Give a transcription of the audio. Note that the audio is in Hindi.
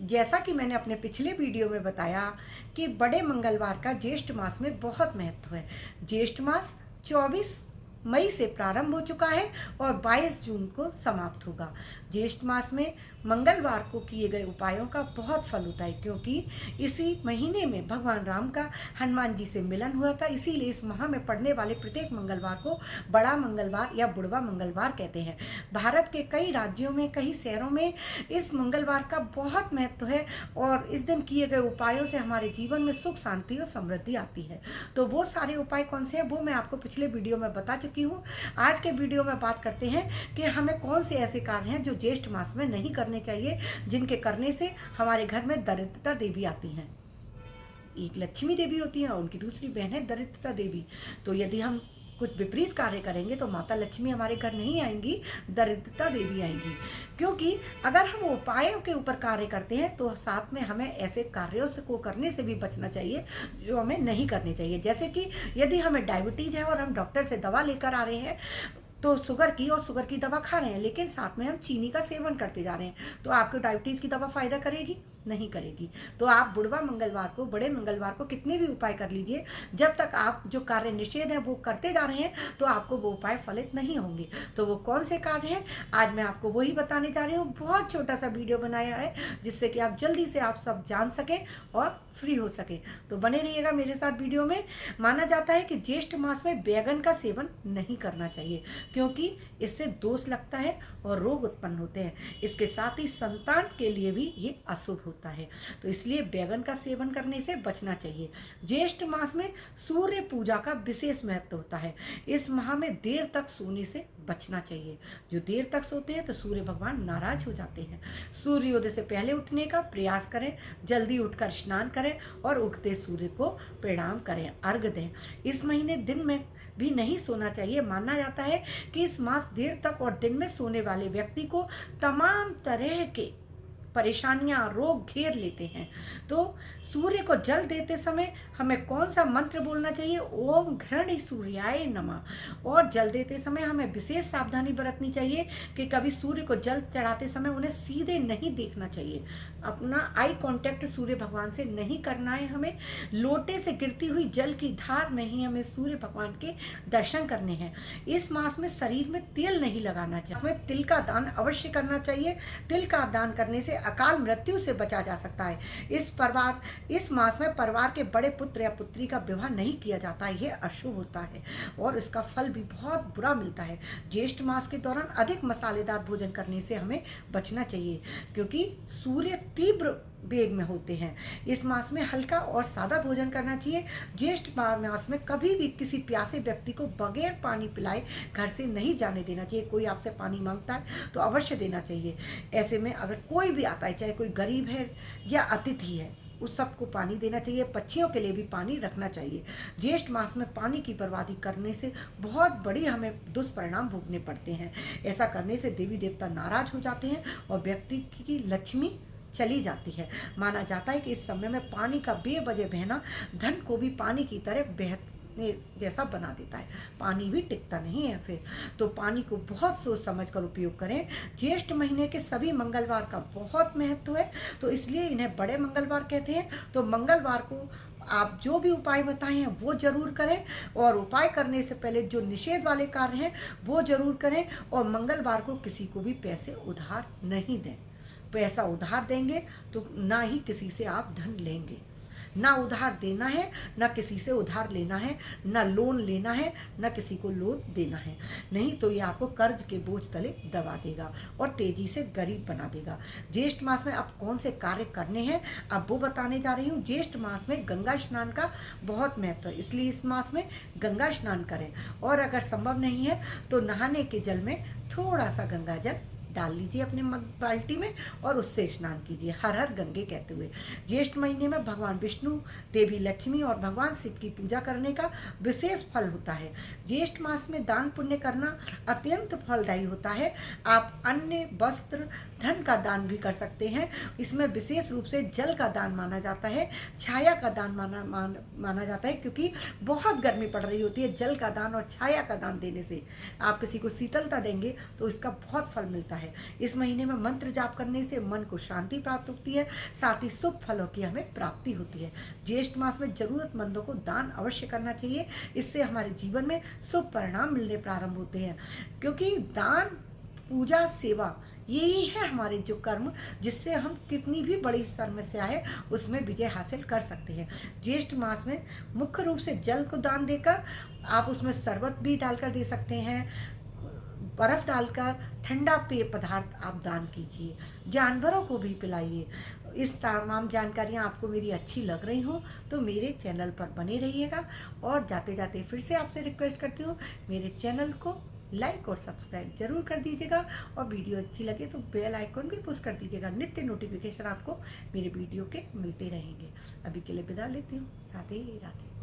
जैसा कि मैंने अपने पिछले वीडियो में बताया कि बड़े मंगलवार का ज्येष्ठ मास में बहुत महत्व है। ज्येष्ठ मास 24 मई से प्रारंभ हो चुका है और 22 जून को समाप्त होगा। ज्येष्ठ मास में मंगलवार को किए गए उपायों का बहुत फल होता है, क्योंकि इसी महीने में भगवान राम का हनुमान जी से मिलन हुआ था। इसीलिए इस माह में पड़ने वाले प्रत्येक मंगलवार को बड़ा मंगलवार या बुढ़वा मंगलवार कहते हैं। भारत के कई राज्यों में, कई शहरों में इस मंगलवार का बहुत महत्व है और इस दिन किए गए उपायों से हमारे जीवन में सुख, शांति और समृद्धि आती है। तो वो सारे उपाय कौन से हैं वो मैं आपको पिछले वीडियो में बता चुकी हूँ। आज के वीडियो में बात करते हैं कि हमें कौन से ऐसे कार्य हैं जो ज्येष्ठ मास में नहीं करने चाहिए, जिनके करने से हमारे घर में दरिद्रता देवी आती हैं। एक लक्ष्मी देवी होती है और उनकी दूसरी बहन है दरिद्रता देवी। तो यदि हम कुछ विपरीत कार्य करेंगे तो माता लक्ष्मी हमारे घर नहीं आएंगी, दरिद्रता देवी आएंगी। क्योंकि अगर हम उपायों के ऊपर कार्य करते हैं तो साथ में हमें ऐसे कार्यों से को करने से भी बचना चाहिए जो हमें नहीं करने चाहिए। जैसे कि यदि हमें डायबिटीज है और हम डॉक्टर से दवा लेकर आ रहे हैं, तो शुगर की दवा खा रहे हैं, लेकिन साथ में हम चीनी का सेवन करते जा रहे हैं, तो आपको डायबिटीज की दवा फायदा करेगी? नहीं करेगी। तो आप बुढ़वा मंगलवार को, बड़े मंगलवार को कितने भी उपाय कर लीजिए, जब तक आप जो कार्य निषेध है वो करते जा रहे हैं तो आपको वो उपाय फलित नहीं होंगे। तो वो कौन से कार्य हैं, आज मैं आपको वही बताने जा रही हूँ। बहुत छोटा सा वीडियो बनाया है जिससे कि आप जल्दी से आप सब जान सकें और फ्री हो सके। तो बने रहिएगा मेरे साथ वीडियो में। माना जाता है कि ज्येष्ठ मास में बैगन का सेवन नहीं करना चाहिए, क्योंकि इससे दोष लगता है और रोग उत्पन्न होते हैं। इसके साथ ही संतान के लिए भी ये अशुभ होता है, तो इसलिए बैगन का सेवन करने से बचना चाहिए। ज्येष्ठ मास में सूर्य पूजा का विशेष महत्व होता है। इस माह में देर तक सोने से बचना चाहिए। जो देर तक सोते हैं तो सूर्य भगवान नाराज हो जाते हैं। सूर्योदय से पहले उठने का प्रयास करें, जल्दी उठकर स्नान करें और उगते सूर्य को प्रणाम करें, अर्घ्य दें। इस महीने दिन में भी नहीं सोना चाहिए। माना जाता है कि इस मास देर तक और दिन में सोने वाले व्यक्ति को तमाम तरह के परेशानियां, रोग घेर लेते हैं। तो सूर्य को जल देते समय हमें कौन सा मंत्र बोलना चाहिए? ओम घृण सूर्याय नमः। और जल देते समय हमें विशेष सावधानी बरतनी चाहिए कि कभी सूर्य को जल चढ़ाते समय उन्हें सीधे नहीं देखना चाहिए। अपना आई कांटेक्ट सूर्य भगवान से नहीं करना है। हमें लोटे से गिरती हुई जल की धार में ही हमें सूर्य भगवान के दर्शन करने हैं। इस मास में शरीर में तेल नहीं लगाना चाहिए। इसमें तिल का दान अवश्य करना चाहिए। तिल का दान करने से अकाल मृत्यु से बचा जा सकता है। इस मास में परिवार के बड़े पुत्र या पुत्री का विवाह नहीं किया जाता है, यह अशुभ होता है और इसका फल भी बहुत बुरा मिलता है। ज्येष्ठ मास के दौरान अधिक मसालेदार भोजन करने से हमें बचना चाहिए, क्योंकि सूर्य तीव्र वेग में होते हैं। इस मास में हल्का और सादा भोजन करना चाहिए। ज्येष्ठ मास में कभी भी किसी प्यासे व्यक्ति को बगैर पानी पिलाए घर से नहीं जाने देना चाहिए। कोई आपसे पानी मांगता है तो अवश्य देना चाहिए। ऐसे में अगर कोई भी आता है, चाहे कोई गरीब है या अतिथि है, उस सबको पानी देना चाहिए। पक्षियों के लिए भी पानी रखना चाहिए। ज्येष्ठ मास में पानी की बर्बादी करने से बहुत बड़ी हमें दुष्परिणाम भोगने पड़ते हैं। ऐसा करने से देवी देवता नाराज हो जाते हैं और व्यक्ति की लक्ष्मी चली जाती है। माना जाता है कि इस समय में पानी का बेवजह बहना धन को भी पानी की तरह बहने जैसा बना देता है। पानी भी टिकता नहीं है फिर। तो पानी को बहुत सोच समझ कर उपयोग करें। ज्येष्ठ महीने के सभी मंगलवार का बहुत महत्व है, तो इसलिए इन्हें बड़े मंगलवार कहते हैं। तो मंगलवार को आप जो भी उपाय बताए हैं वो जरूर करें, और उपाय करने से पहले जो निषेध वाले कार्य हैं वो जरूर करें। और मंगलवार को किसी को भी पैसे उधार नहीं दें। पैसा उधार देंगे तो ना ही किसी से आप धन लेंगे। ना उधार देना है, ना किसी से उधार लेना है, ना लोन लेना है, ना किसी को लोन देना है। नहीं तो ये आपको कर्ज के बोझ तले दबा देगा और तेजी से गरीब बना देगा। ज्येष्ठ मास में अब कौन से कार्य करने हैं अब वो बताने जा रही हूँ। ज्येष्ठ मास में गंगा स्नान का बहुत महत्व है, इसलिए इस मास में गंगा स्नान करें। और अगर संभव नहीं है तो नहाने के जल में थोड़ा सा गंगा जल डाल लीजिए अपने बाल्टी में और उससे स्नान कीजिए, हर हर गंगे कहते हुए। ज्येष्ठ महीने में भगवान विष्णु, देवी लक्ष्मी और भगवान शिव की पूजा करने का विशेष फल होता है। ज्येष्ठ मास में दान पुण्य करना अत्यंत फलदायी होता है। आप अन्न, वस्त्र, धन का दान भी कर सकते हैं। इसमें विशेष रूप से जल का दान माना जाता है, छाया का दान माना जाता है, क्योंकि बहुत गर्मी पड़ रही होती है। जल का दान और छाया का दान देने से आप किसी को शीतलता देंगे तो इसका बहुत फल मिलता है। है। इस महीने में मंत्र जाप करने से मन को शांति प्राप्त होती है, साथ ही शुभ फलों की हमें प्राप्ति होती है। ज्येष्ठ मास में जरूरतमंदों को दान अवश्य करना चाहिए, इससे हमारे जीवन में शुभ परिणाम मिलने प्रारंभ होते हैं, क्योंकि दान, पूजा, सेवा यही है हमारे जो कर्म, जिससे हम कितनी भी बड़ी समस्या है उसमें विजय हासिल कर सकते हैं। ज्येष्ठ मास में मुख्य रूप से जल को दान देकर, आप उसमें शरबत भी डालकर दे सकते हैं, बर्फ डालकर ठंडा पेय पदार्थ आप दान कीजिए, जानवरों को भी पिलाइए। इस तमाम जानकारियाँ आपको मेरी अच्छी लग रही हो तो मेरे चैनल पर बने रहिएगा। और जाते जाते फिर से आपसे रिक्वेस्ट करती हूँ, मेरे चैनल को लाइक और सब्सक्राइब जरूर कर दीजिएगा, और वीडियो अच्छी लगे तो बेल आइकन भी पुश कर दीजिएगा। नित्य नोटिफिकेशन आपको मेरे वीडियो के मिलते रहेंगे। अभी के लिए विदा लेती हूँ। राधे राधे।